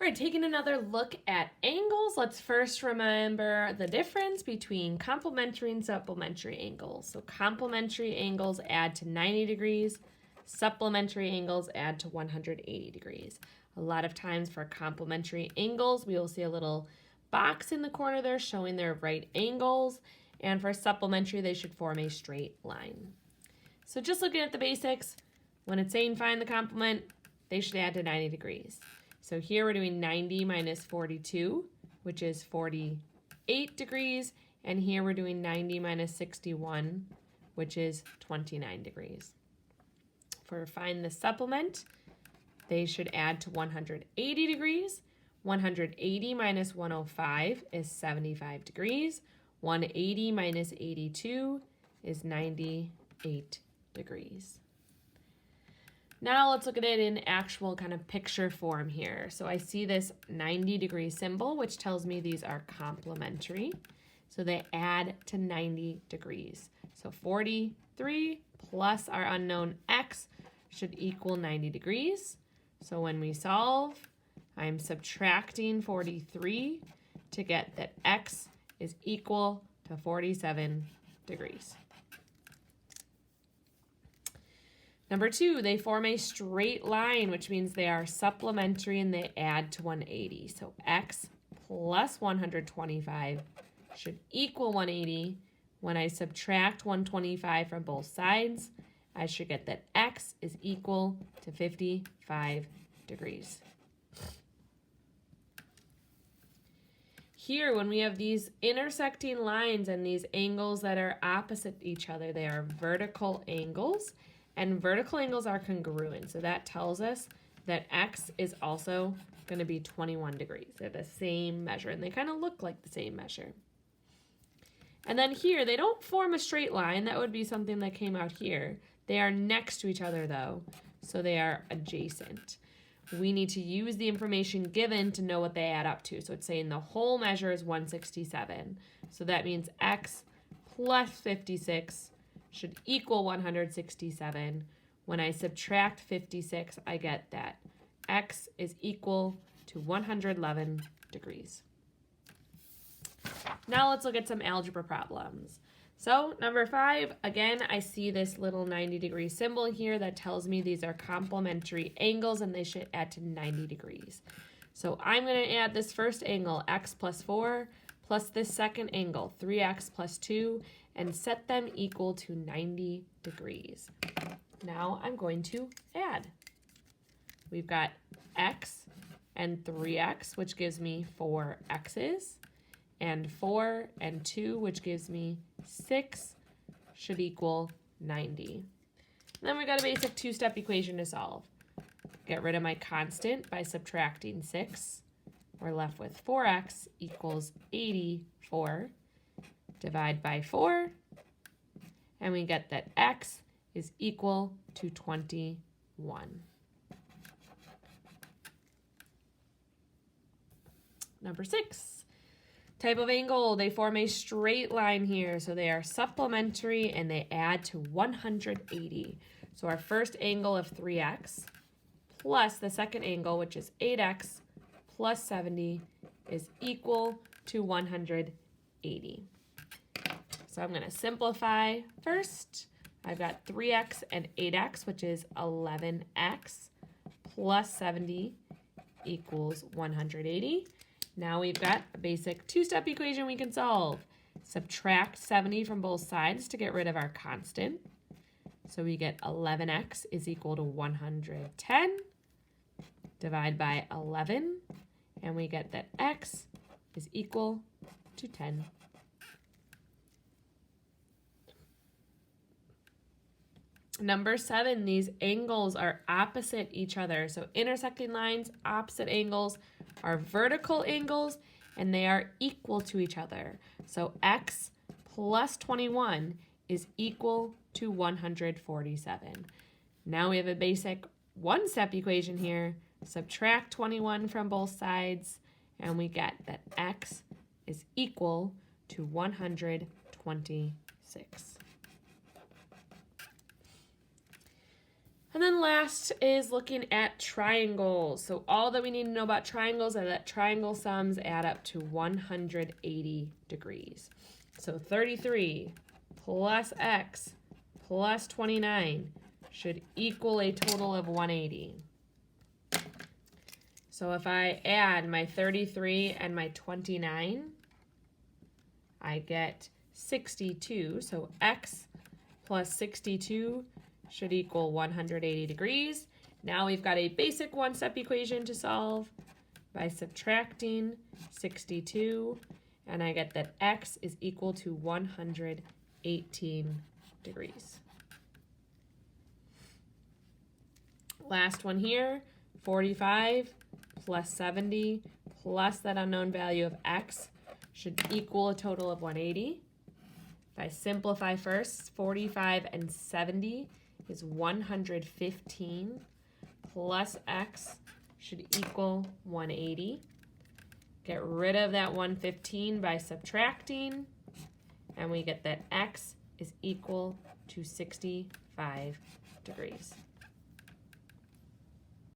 All right, taking another look at angles, let's first remember the difference between complementary and supplementary angles. So complementary angles add to 90 degrees, supplementary angles add to 180 degrees. A lot of times for complementary angles, we will see a little box in the corner there showing their right angles, and for supplementary, they should form a straight line. So just looking at the basics, when it's saying find the complement, they should add to 90 degrees. So here we're doing 90 minus 42, which is 48 degrees, and here we're doing 90 minus 61, which is 29 degrees. For find the supplement, they should add to 180 degrees. 180 minus 105 is 75 degrees. 180 minus 82 is 98 degrees. Now let's look at it in actual kind of picture form here. So I see this 90-degree symbol, which tells me these are complementary. So they add to 90 degrees. So 43 plus our unknown x should equal 90 degrees. So when we solve, I'm subtracting 43 to get that x is equal to 47 degrees. Number 2, they form a straight line, which means they are supplementary and they add to 180. So x plus 125 should equal 180. When I subtract 125 from both sides, I should get that x is equal to 55 degrees. Here, when we have these intersecting lines and these angles that are opposite each other, they are vertical angles. And vertical angles are congruent, so that tells us that x is also going to be 21 degrees. They're the same measure, and they kind of look like the same measure. And then here, they don't form a straight line. That would be something that came out here. They are next to each other, though, so they are adjacent. We need to use the information given to know what they add up to. So it's saying the whole measure is 167. So that means x plus 56 should equal 167. When I subtract 56, I get that x is equal to 111 degrees. Now let's look at some algebra problems. So number 5, again, I see this little 90-degree symbol here that tells me these are complementary angles and they should add to 90 degrees. So I'm going to add this first angle, x plus 4, plus this second angle, 3x plus 2, and set them equal to 90 degrees. Now I'm going to add. We've got x and 3x, which gives me 4 x's, and 4 and 2, which gives me 6, should equal 90. And then we've got a basic two-step equation to solve. Get rid of my constant by subtracting 6. We're left with 4x equals 84. Divide by 4, and we get that x is equal to 21. Number 6, type of angle, they form a straight line here, so they are supplementary and they add to 180. So our first angle of 3x plus the second angle, which is 8x plus 70, is equal to 180. So I'm going to simplify first. I've got 3x and 8x, which is 11x, plus 70 equals 180. Now we've got a basic two-step equation we can solve. Subtract 70 from both sides to get rid of our constant. So we get 11x is equal to 110. Divide by 11, and we get that x is equal to 10. Number 7, these angles are opposite each other. So intersecting lines, opposite angles are vertical angles, and they are equal to each other. So x plus 21 is equal to 147. Now we have a basic one-step equation here. Subtract 21 from both sides, and we get that x is equal to 126. And then last is looking at triangles. So all that we need to know about triangles are that triangle sums add up to 180 degrees. So 33 plus x plus 29 should equal a total of 180. So if I add my 33 and my 29, I get 62. So x plus 62 should equal 180 degrees. Now we've got a basic one-step equation to solve by subtracting 62, and I get that x is equal to 118 degrees. Last one here, 45 plus 70 plus that unknown value of x should equal a total of 180. If I simplify first, 45 and 70 is 115 plus x should equal 180. Get rid of that 115 by subtracting, and we get that x is equal to 65 degrees.